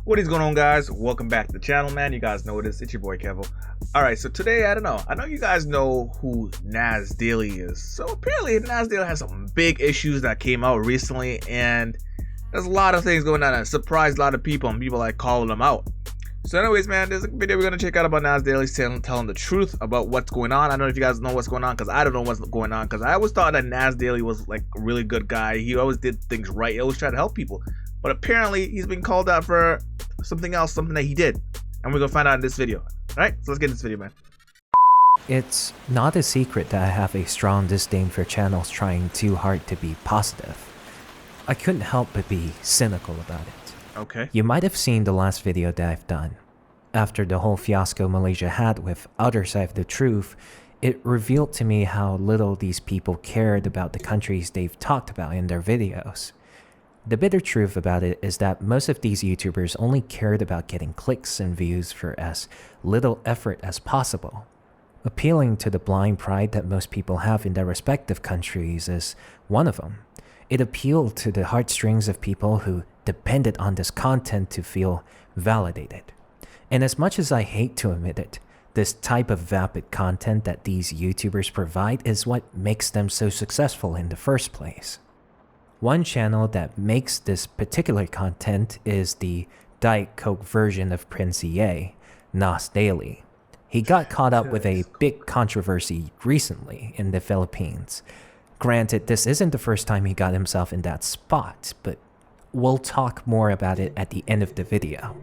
What is going on, guys? Welcome back to the channel, man. You guys know what it is. It's your boy Kevo. Alright, so today, I know you guys know who Nas Daily is. So apparently Nas Daily has some big issues that came out recently, and there's a lot of things going on that surprised a lot of people, and people like calling them out. So anyways, man, there's a video we're going to check out about Nas Daily telling the truth about what's going on. I don't know if you guys know what's going on, because I don't know what's going on, because I always thought that Nas Daily was like a really good guy. He always did things right. He always tried to help people. But apparently he's been called out for something else, something that he did. And we're going to find out in this video. Alright, so let's get in this video, man. It's not a secret that I have a strong disdain for channels trying too hard to be positive. I couldn't help but be cynical about it. Okay. You might have seen the last video that I've done. After the whole fiasco Malaysia had with Other Side of the Truth, it revealed to me how little these people cared about the countries they've talked about in their videos. The bitter truth about it is that most of these YouTubers only cared about getting clicks and views for as little effort as possible. Appealing to the blind pride that most people have in their respective countries is one of them. It appealed to the heartstrings of people who depended on this content to feel validated. And as much as I hate to admit it, this type of vapid content that these YouTubers provide is what makes them so successful in the first place. One channel that makes this particular content is the Diet Coke version of Prince EA, Nas Daily. He got caught up with a big controversy recently in the Philippines. Granted, this isn't the first time he got himself in that spot, but we'll talk more about it at the end of the video.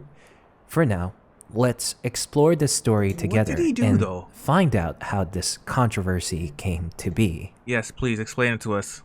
For now, let's explore this story together find out how this controversy came to be. Yes, please explain it to us.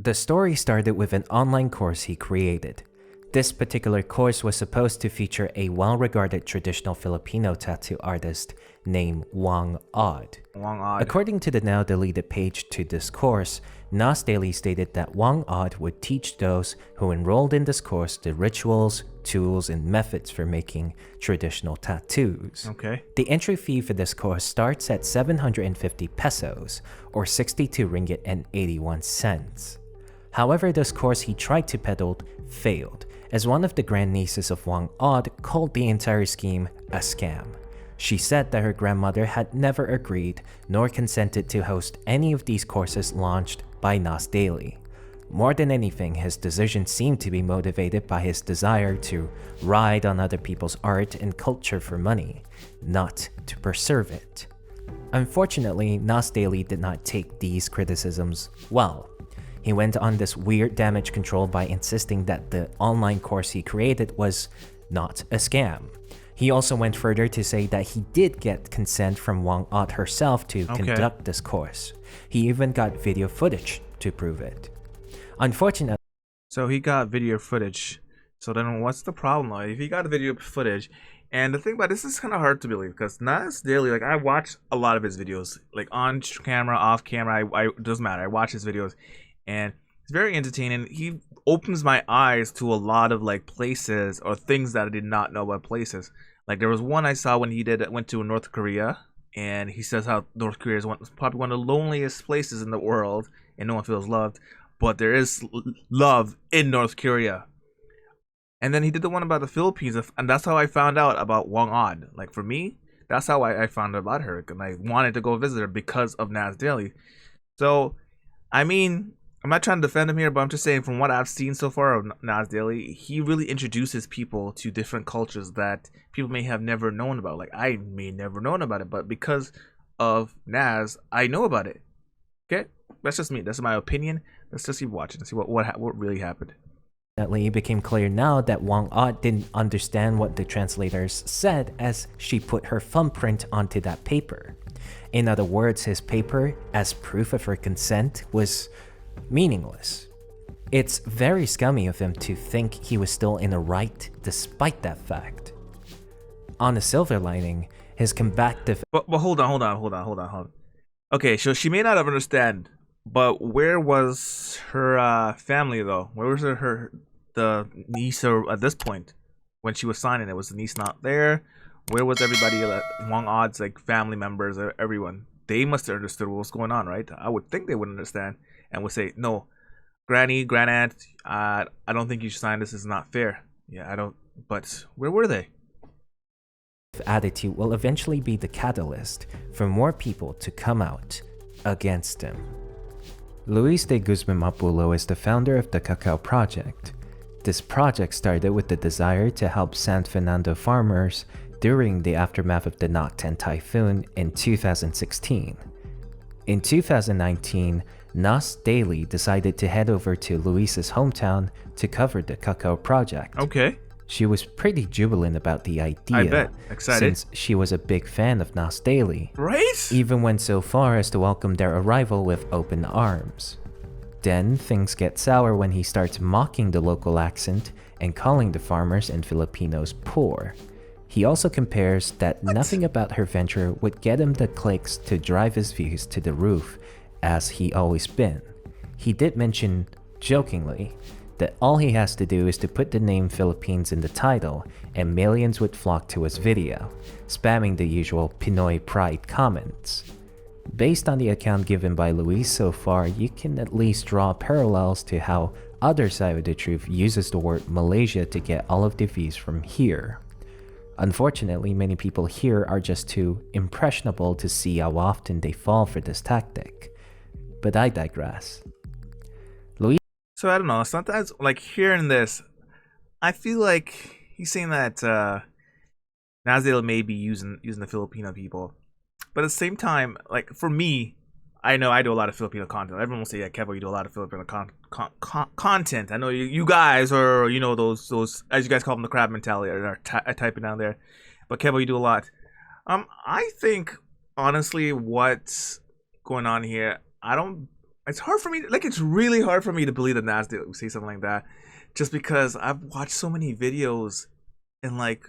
The story started with an online course he created. This particular course was supposed to feature a well-regarded traditional Filipino tattoo artist named Wang Od. According to the now deleted page to this course, Nas Daily stated that Wang Od would teach those who enrolled in this course the rituals, tools, and methods for making traditional tattoos. Okay. The entry fee for this course starts at 750 pesos, or 62 ringgit and 81 cents. However, this course he tried to peddle failed, as one of the grandnieces of Wang Od called the entire scheme a scam. She said that her grandmother had never agreed nor consented to host any of these courses launched by Nas Daily. More than anything, his decision seemed to be motivated by his desire to ride on other people's art and culture for money, not to preserve it. Unfortunately, Nas Daily did not take these criticisms well. He went on this weird damage control by insisting that the online course he created was not a scam. He also went further to say that he did get consent from Wang Od herself to conduct this course. He even got video footage to prove it. Unfortunately, so he got video footage. So then what's the problem though? If he got video footage, and the thing about this is kind of hard to believe, because Nas Daily, like, I watch a lot of his videos, like on camera, off camera, I doesn't matter. I watch his videos. And it's very entertaining. He opens my eyes to a lot of like places or things that I did not know about places. Like there was one I saw when he went to North Korea, and he says how North Korea is probably one of the loneliest places in the world, and no one feels loved. But there is love in North Korea. And then he did the one about the Philippines, and that's how I found out about Wang Od. Like for me, that's how I found out about her, and I wanted to go visit her because of Nas Daily. So, I mean, I'm not trying to defend him here, but I'm just saying from what I've seen so far of Nas Daily, he really introduces people to different cultures that people may have never known about. Like I may never known about it, but because of Nas, I know about it. Okay, that's just me. That's my opinion. Let's just keep watching and see what really happened. It became clear now that Wang Od didn't understand what the translators said as she put her thumbprint onto that paper. In other words, his paper, as proof of her consent, was meaningless. It's very scummy of him to think he was still in the right despite that fact. On a silver lining, his combative— But hold on. Okay, so she may not have understand, but where was her family though? Where was the niece at this point when she was signing it? Was the niece not there? Where was everybody? Wang Od's like family members, everyone. They must have understood what was going on, right? I would think they would understand and would say, no, Granny, Granat, I don't think you should sign this. This is not fair. Yeah, I don't. But where were they? Attitude will eventually be the catalyst for more people to come out against him. Luis de Guzman Mapulo is the founder of the Cacao Project. This project started with the desire to help San Fernando farmers during the aftermath of the Nakten typhoon in 2016. In 2019, Nas Daily decided to head over to Luis's hometown to cover the Cacao Project. Okay. She was pretty jubilant about the idea. I bet. Excited. Since she was a big fan of Nas Daily. Right? Even went so far as to welcome their arrival with open arms. Then things get sour when he starts mocking the local accent and calling the farmers and Filipinos poor. He also compares that nothing about her venture would get him the clicks to drive his views to the roof, as he always been. He did mention, jokingly, that all he has to do is to put the name Philippines in the title and millions would flock to his video, spamming the usual Pinoy pride comments. Based on the account given by Luis so far, you can at least draw parallels to how Other Side of the Truth uses the word Malaysia to get all of the views from here. Unfortunately, many people here are just too impressionable to see how often they fall for this tactic. But I digress. So I don't know. Sometimes, like hearing this, I feel like he's saying that Nasdale may be using the Filipino people, but at the same time, like for me, I know I do a lot of Filipino content. Everyone will say, "Yeah, Kevo, you do a lot of Filipino content." I know you guys are, you know, those as you guys call them, the crab mentality, are typing down there. But Kevo, you do a lot. I think honestly, what's going on here, I don't. It's hard for me. Like it's really hard for me to believe that Nasdale would say something like that, just because I've watched so many videos and like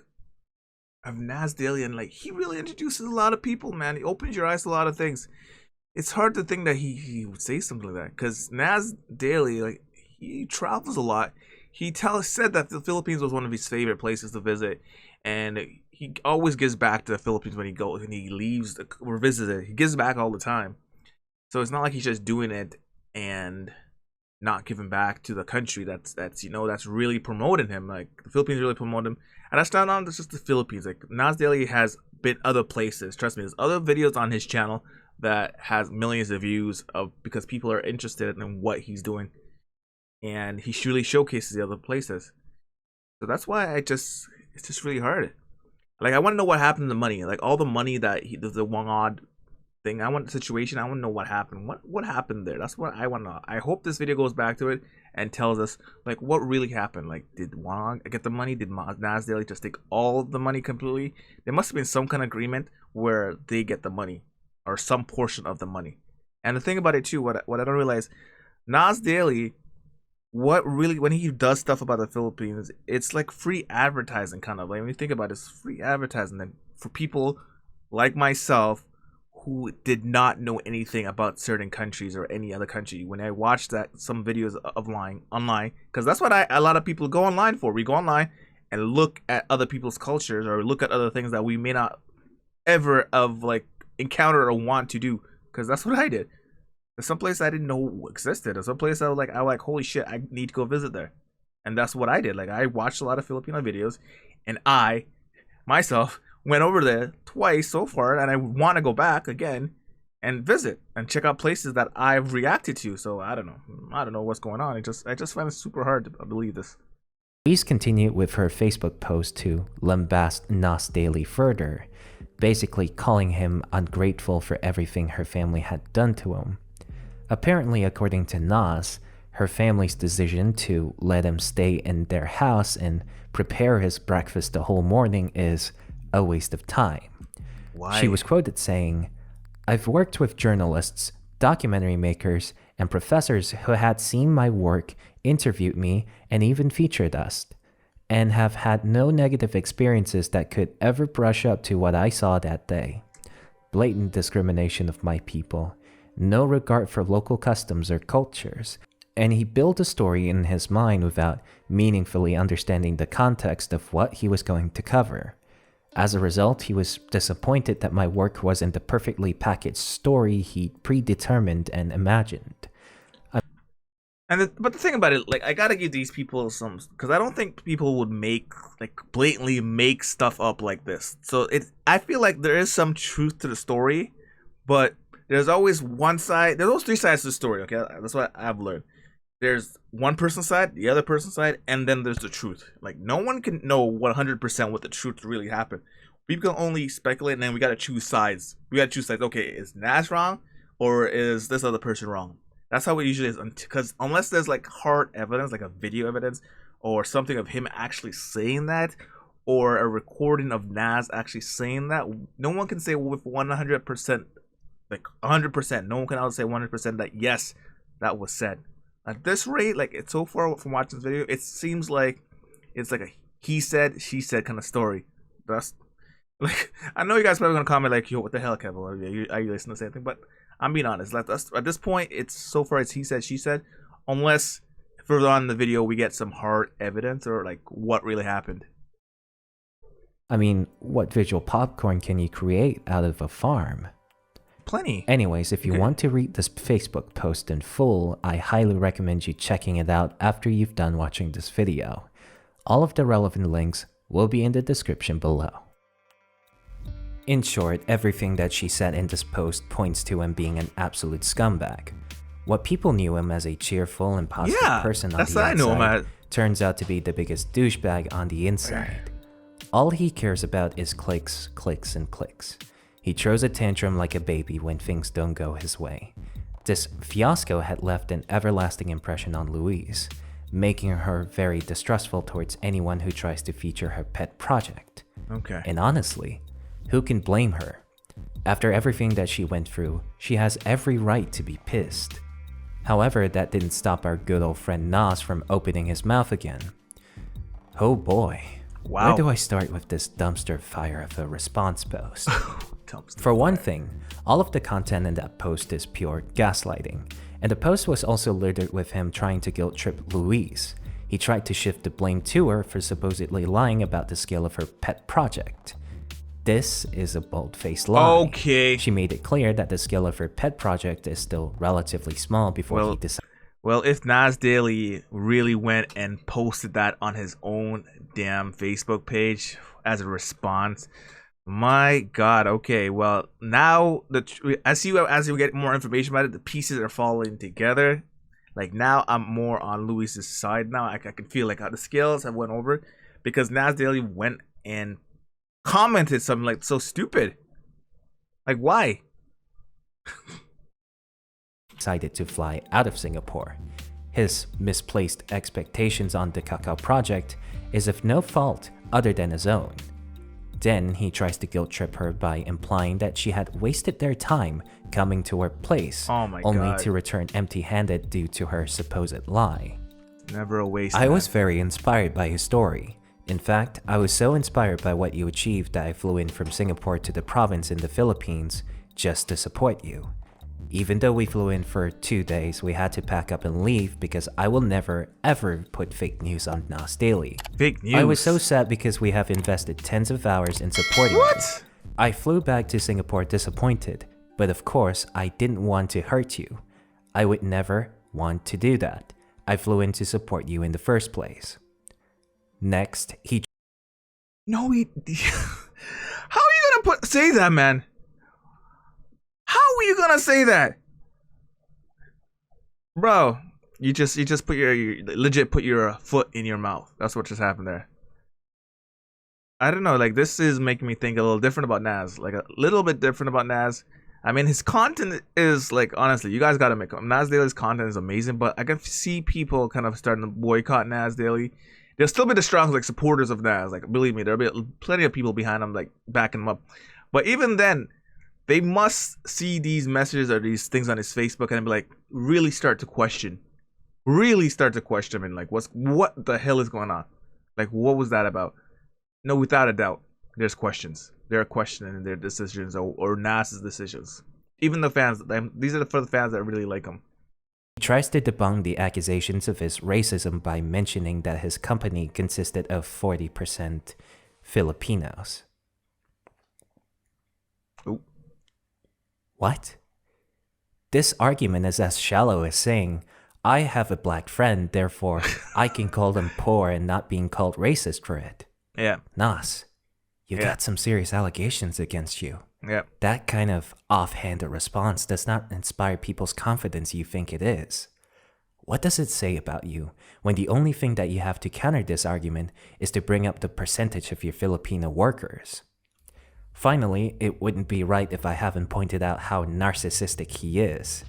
of Nasdale, and like he really introduces a lot of people, man. He opens your eyes to a lot of things. It's hard to think that he would say something like that, because Nas Daily, like he travels a lot. He said that the Philippines was one of his favorite places to visit, and he always gives back to the Philippines when he leaves or visits it. He gives back all the time, so it's not like he's just doing it and not giving back to the country that's really promoting him. Like the Philippines really promote him, and that's not just the Philippines. Like Nas Daily has been other places. Trust me, there's other videos on his channel that has millions of views because people are interested in what he's doing, and he really showcases the other places. So that's why it's just really hard. Like I want to know what happened to the money, like all the money that the Wong Odd thing. I want the situation. I want to know what happened. What happened there? That's what I want to know. I hope this video goes back to it and tells us like what really happened. Like did Wong get the money? Did Nas Daily just take all of the money completely? There must have been some kind of agreement where they get the money, or some portion of the money. And the thing about it too, what I don't realize, Nas Daily, what really, when he does stuff about the Philippines, it's like free advertising kind of. Like when you think about it, it's free advertising then for people like myself who did not know anything about certain countries or any other country. When I watched some videos of online, because that's what a lot of people go online for. We go online and look at other people's cultures or look at other things that we may not ever have like encounter or want to do, because that's what I did. There's some place I didn't know existed. There's some place I was like, holy shit, I need to go visit there. And that's what I did. Like I watched a lot of Filipino videos, and I myself went over there twice so far, and I want to go back again and visit and check out places that I've reacted to. So I don't know what's going on. I just find it super hard to believe this. Please continue with her Facebook post to lambast Nas Daily further, basically calling him ungrateful for everything her family had done to him. Apparently, according to Nas, her family's decision to let him stay in their house and prepare his breakfast the whole morning is a waste of time. Why? She was quoted saying, "I've worked with journalists, documentary makers, and professors who had seen my work, interviewed me, and even featured us, and have had no negative experiences that could ever brush up to what I saw that day. Blatant discrimination of my people, no regard for local customs or cultures." And he built a story in his mind without meaningfully understanding the context of what he was going to cover. As a result, he was disappointed that my work wasn't the perfectly packaged story he'd predetermined and imagined. But the thing about it, like I gotta give these people some, because I don't think people would make like blatantly make stuff up like this. So I feel like there is some truth to the story, but there's always one side. There's always three sides to the story. Okay, that's what I've learned. There's one person's side, the other person's side, and then there's the truth. Like no one can know 100% what the truth really happened. We can only speculate, and then we gotta choose sides. We gotta choose sides. Okay, is Nas wrong, or is this other person wrong? That's how it usually is. Because unless there's like hard evidence, like a video evidence, or something of him actually saying that, or a recording of Nas actually saying that, no one can say with 100%, like 100%. No one can out say 100% that yes, that was said. At this rate, like it's so far from watching this video, it seems like it's like a he said, she said kind of story. That's like I know you guys probably gonna comment like, yo, what the hell, Kevin? Are you listening to the same thing? But I'm being honest. Like that's, at this point, it's so far as he said, she said, unless further on in the video we get some hard evidence or like what really happened. I mean, what visual popcorn can you create out of a farm? Plenty. Anyways, if you Okay. want to read this Facebook post in full, I highly recommend you checking it out after you've done watching this video. All of the relevant links will be in the description below. In short, everything that she said in this post points to him being an absolute scumbag. What people knew him as a cheerful and positive person on that's the what I know him outside as. turns out to be the biggest douchebag on the inside. All he cares about is clicks, clicks, and clicks. He throws a tantrum like a baby when things don't go his way. This fiasco had left an everlasting impression on Louise, making her very distrustful towards anyone who tries to feature her pet project. Okay. And honestly, who can blame her? After everything that she went through, she has every right to be pissed. However, that didn't stop our good old friend Nas from opening his mouth again. Oh boy. Wow. Where do I start with this dumpster fire of a response post? Dumpster For one fire. thing, all of the content in that post is pure gaslighting, and the post was also littered with him trying to guilt trip Louise. He tried to shift the blame to her for supposedly lying about the scale of her pet project. This is a bold-faced lie. Okay. She made it clear that the scale of her pet project is still relatively small before he decided. Well, if Nas Daily really went and posted that on his own damn Facebook page as a response, my God. Okay, well now as you get more information about it, the pieces are falling together. Like now, I'm more on Louis's side now. I can feel like how the scales have went over because Nas Daily went and commented something like so stupid. Like why? Decided to fly out of Singapore. His misplaced expectations on the Cacao project is of no fault other than his own. Then he tries to guilt trip her by implying that she had wasted their time coming to her place, Oh my only God. to return empty-handed due to her supposed lie. Never a waste. I man. was very inspired by his story. In fact, I was so inspired by what you achieved that I flew in from Singapore to the province in the Philippines just to support you. Even though we flew in for 2 days, we had to pack up and leave because I will never ever put fake news on Nas Daily. Fake news. I was so sad because we have invested tens of hours in supporting you. What? I flew back to Singapore disappointed, but of course I didn't want to hurt you. I would never want to do that. I flew in to support you in the first place. Next, he No, he. How are you gonna say that, man? How are you gonna say that, bro? You just put you legit put your foot in your mouth. That's what just happened there. I don't know. Like this is making me think a little different about Nas. Like a little bit different about Nas. I mean, his content is like honestly, you guys gotta make him. Nas Daily's content is amazing, but I can see people kind of starting to boycott Nas Daily. There'll still be the strong like supporters of Nas. Like believe me, there'll be plenty of people behind him like backing him up. But even then, they must see these messages or these things on his Facebook and be like, really start to question and like, what the hell is going on? Like, what was that about? No, without a doubt, there's questions. They're questioning their decisions or Nas's decisions. Even the fans, these are for the fans that really like him. tries to debunk the accusations of his racism by mentioning that his company consisted of 40% Filipinos. Ooh. What? This argument is as shallow as saying, I have a black friend, therefore I can call them poor and not being called racist for it. Yeah, Nas, you yeah, got some serious allegations against you. yeah. That kind of offhanded response does not inspire people's confidence you think it is. What does it say about you when the only thing that you have to counter this argument is to bring up the percentage of your Filipino workers? Finally, it wouldn't be right if I haven't pointed out how narcissistic he is.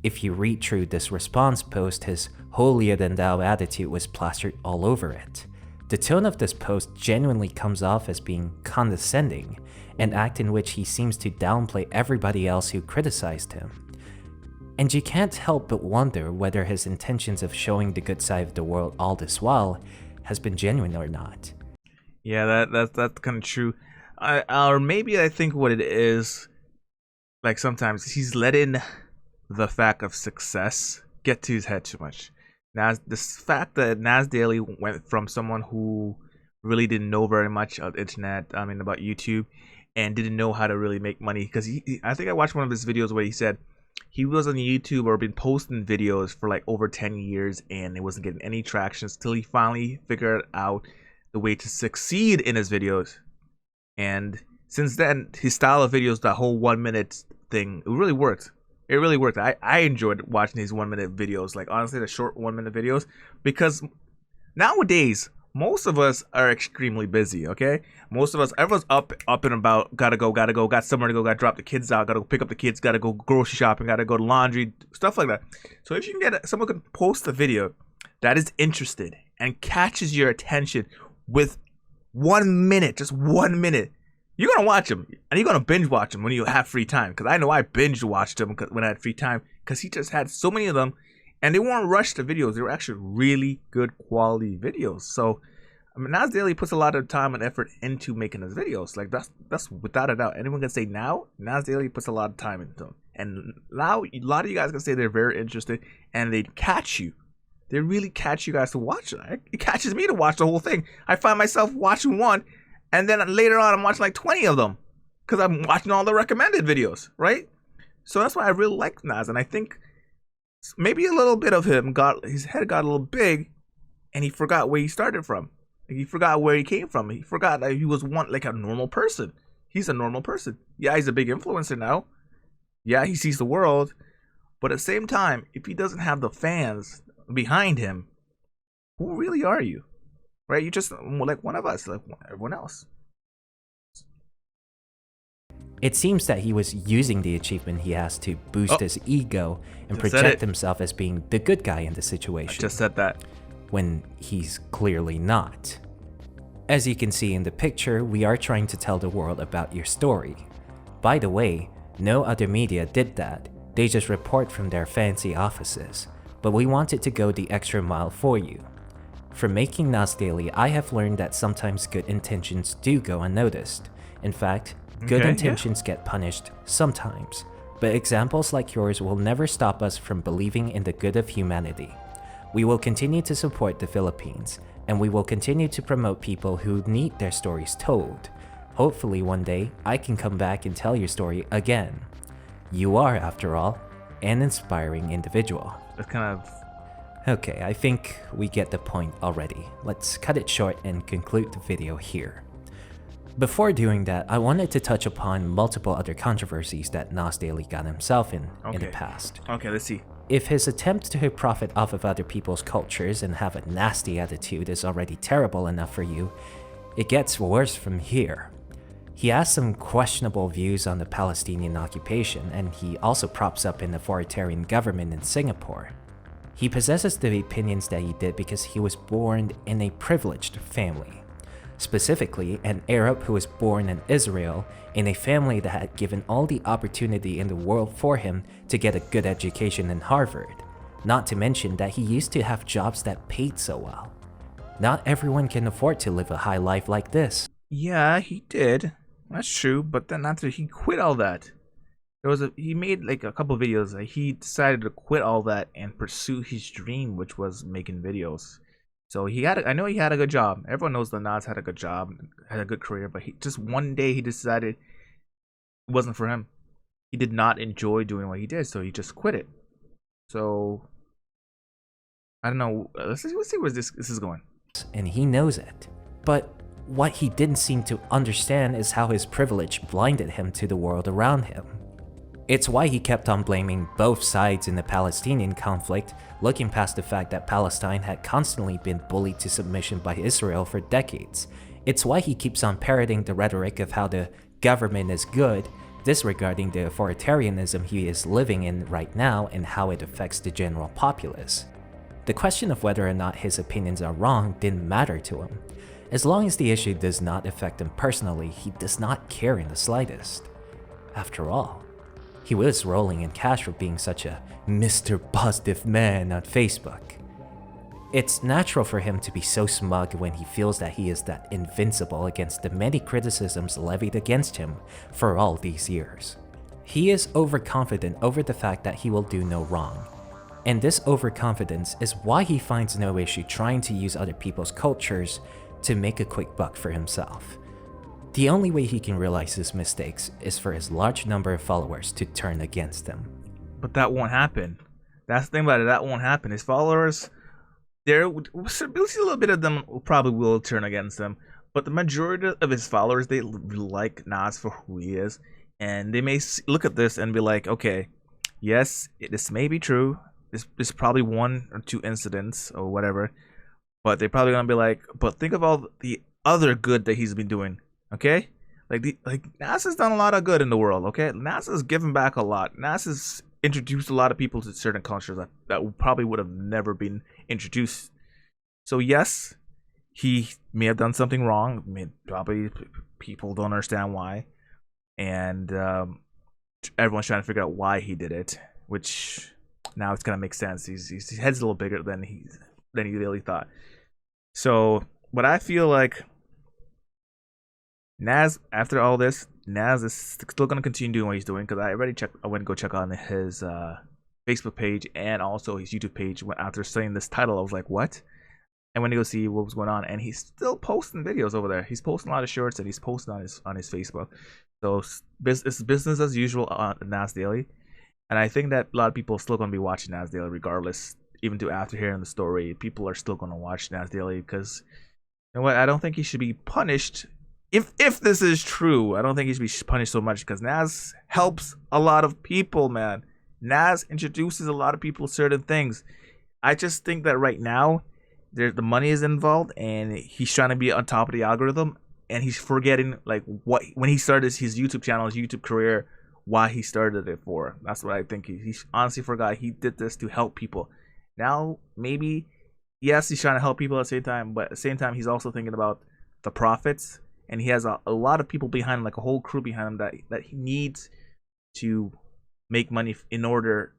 If you read through this response post, his holier than thou attitude was plastered all over it. The tone of this post genuinely comes off as being condescending, an act in which he seems to downplay everybody else who criticized him. And you can't help but wonder whether his intentions of showing the good side of the world all this while has been genuine or not. Yeah, that's kind of true. Or maybe I think what it is, like sometimes he's letting the fact of success get to his head too much. Now, this fact that Nas Daily went from someone who really didn't know very much of the internet, about YouTube, and didn't know how to really make money. Because I think I watched one of his videos where he said he was on YouTube or been posting videos for like over 10 years and it wasn't getting any traction until he finally figured out the way to succeed in his videos. And since then, his style of videos, that whole 1 minute thing, it really worked. It really worked. I enjoyed watching these 1 minute videos, like honestly, the short 1 minute videos, because nowadays most of us are extremely busy. Okay, most of us, everyone's up and about, gotta go, got somewhere to go, gotta drop the kids out, gotta go pick up the kids, gotta go grocery shopping, gotta go to laundry, stuff like that. So if you can get someone can post a video that is interested and catches your attention with 1 minute, just 1 minute, you're gonna watch him and you're gonna binge watch him when you have free time. Because I know I binge watched him when I had free time, because he just had so many of them, and they weren't rushed to videos. They were actually really good quality videos. So Nas Daily puts a lot of time and effort into making his videos. Like that's without a doubt. Anyone can say now Nas Daily puts a lot of time into them, and now a lot of you guys can say they're very interested and they catch you. They really catch you guys to watch it. It catches me to watch the whole thing. I find myself watching one, and then later on I'm watching like 20 of them because I'm watching all the recommended videos, right? So that's why I really like Nas, and I think maybe a little bit of him his head got a little big, and he forgot where he started from. Like, he forgot where he came from. He forgot that he was like a normal person. He's a normal person. Yeah, he's a big influencer now. Yeah, he sees the world, but at the same time, if he doesn't have the fans behind him, who really are you? Right? You're just like one of us, like everyone else. It seems that he was using the achievement he has to boost his ego and Just said project it. himself as being the good guy in the I situation, just said that. when he's clearly not. As you can see in the picture, we are trying to tell the world about your story. By the way, no other media did that. They just report from their fancy offices. But we wanted to go the extra mile for you. From making Nas Daily, I have learned that sometimes good intentions do go unnoticed. In fact, good Okay, intentions get punished sometimes. But examples like yours will never stop us from believing in the good of humanity. We will continue to support the Philippines, and we will continue to promote people who need their stories told. Hopefully one day, I can come back and tell your story again. You are, after all, an inspiring individual. That's kind of Okay, I think we get the point already. Let's cut it short and conclude the video here. Before doing that, I wanted to touch upon multiple other controversies that Nas Daily got himself in the okay. past. Okay, let's see. If his attempt to profit off of other people's cultures and have a nasty attitude is already terrible enough for you, it gets worse from here. He has some questionable views on the Palestinian occupation, and he also props up an authoritarian government in Singapore. He possesses the opinions that he did because he was born in a privileged family. Specifically, an Arab who was born in Israel in a family that had given all the opportunity in the world for him to get a good education in Harvard. Not to mention that he used to have jobs that paid so well. Not everyone can afford to live a high life like this. Yeah, he did. That's true. But then after he quit all that, he made like a couple videos. Like, he decided to quit all that and pursue his dream, which was making videos. So I know he had a good job. Everyone knows that Nas had a good job, had a good career, but just one day he decided it wasn't for him. He did not enjoy doing what he did, so he just quit it. So I don't know. Let's see where this is going. And he knows it. But what he didn't seem to understand is how his privilege blinded him to the world around him. It's why he kept on blaming both sides in the Palestinian conflict, looking past the fact that Palestine had constantly been bullied to submission by Israel for decades. It's why he keeps on parroting the rhetoric of how the government is good, disregarding the authoritarianism he is living in right now and how it affects the general populace. The question of whether or not his opinions are wrong didn't matter to him. As long as the issue does not affect him personally, he does not care in the slightest. After all, he was rolling in cash for being such a Mr. Positive man on Facebook. It's natural for him to be so smug when he feels that he is that invincible against the many criticisms levied against him for all these years. He is overconfident over the fact that he will do no wrong. And this overconfidence is why he finds no issue trying to use other people's cultures to make a quick buck for himself. The only way he can realize his mistakes is for his large number of followers to turn against him. But that won't happen. That's the thing about it. That won't happen. His followers, we'll see a little bit of them probably will turn against him. But the majority of his followers, they like Nas for who he is. And they may look at this and be like, okay, yes, this may be true. This is probably 1 or 2 incidents or whatever. But they're probably gonna be like, but think of all the other good that he's been doing, okay? Like NASA's done a lot of good in the world, okay? NASA's given back a lot. NASA's introduced a lot of people to certain cultures that probably would have never been introduced. So yes, he may have done something wrong. Probably people don't understand why, and everyone's trying to figure out why he did it. Which now it's gonna make sense. His head's a little bigger than he really thought. So, but I feel like Nas, after all this, Nas is still gonna continue doing what he's doing, because I already checked. I went to go check on his Facebook page and also his YouTube page. After saying this title, I was like, what? I went to go see what was going on, and he's still posting videos over there. He's posting a lot of shorts, and he's posting on his Facebook. So it's business as usual on Nas Daily, and I think that a lot of people are still gonna be watching Nas Daily regardless. Even to after hearing the story, people are still gonna watch Nas Daily, because you know what? I don't think he should be punished. If this is true, I don't think he should be punished so much, because Nas helps a lot of people, man. Nas introduces a lot of people to certain things. I just think that right now, the money is involved, and he's trying to be on top of the algorithm, and he's forgetting like what when he started his YouTube channel, his YouTube career, why he started it for. That's what I think. He honestly forgot he did this to help people. Now, maybe, yes, he's trying to help people at the same time, but at the same time, he's also thinking about the profits, and he has a lot of people behind him, like a whole crew behind him that he needs to make money in order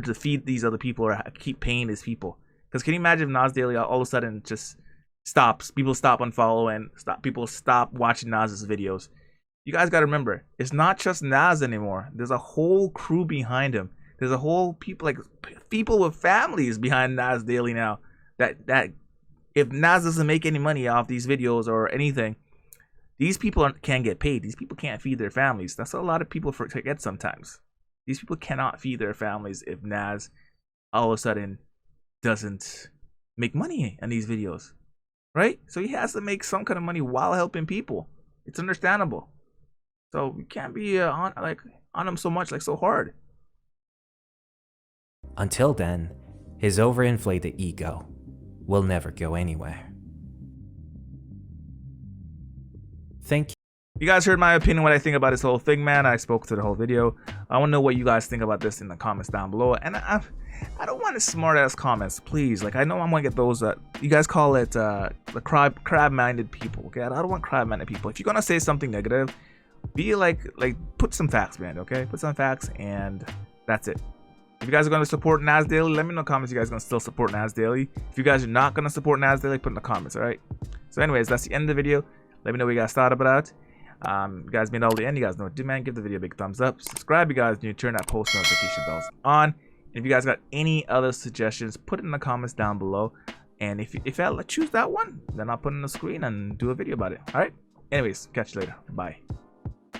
to feed these other people or keep paying his people. Because can you imagine if Nas Daily all of a sudden just stops, people stop unfollowing, people stop watching Nas's videos? You guys got to remember, it's not just Nas anymore. There's a whole crew behind him. There's a whole people with families behind Nas Daily now. That if Nas doesn't make any money off these videos or anything, these people can't get paid. These people can't feed their families. That's what a lot of people forget sometimes. These people cannot feed their families if Nas all of a sudden doesn't make money on these videos, right? So he has to make some kind of money while helping people. It's understandable. So we can't be on him so much, so hard. Until then, his overinflated ego will never go anywhere. Thank you. You guys heard my opinion, what I think about this whole thing, man. I spoke to the whole video. I want to know what you guys think about this in the comments down below. And I don't want smart ass comments, please. I know I'm gonna get those you guys call it the crab-minded people. Okay, I don't want crab-minded people. If you're gonna say something negative, be put some facts, man. Okay, put some facts, and that's it. If you guys are going to support Nas Daily, let me know in the comments if you guys are going to still support Nas Daily. If you guys are not going to support Nas Daily, put in the comments, alright? So anyways, that's the end of the video. Let me know what you guys thought about it. You guys made it all the end. You guys know what to do, man. Give the video a big thumbs up. Subscribe, you guys, and you turn that post notification bells on. And if you guys got any other suggestions, put it in the comments down below. And if I choose that one, then I'll put it on the screen and do a video about it, alright? Anyways, catch you later. Bye.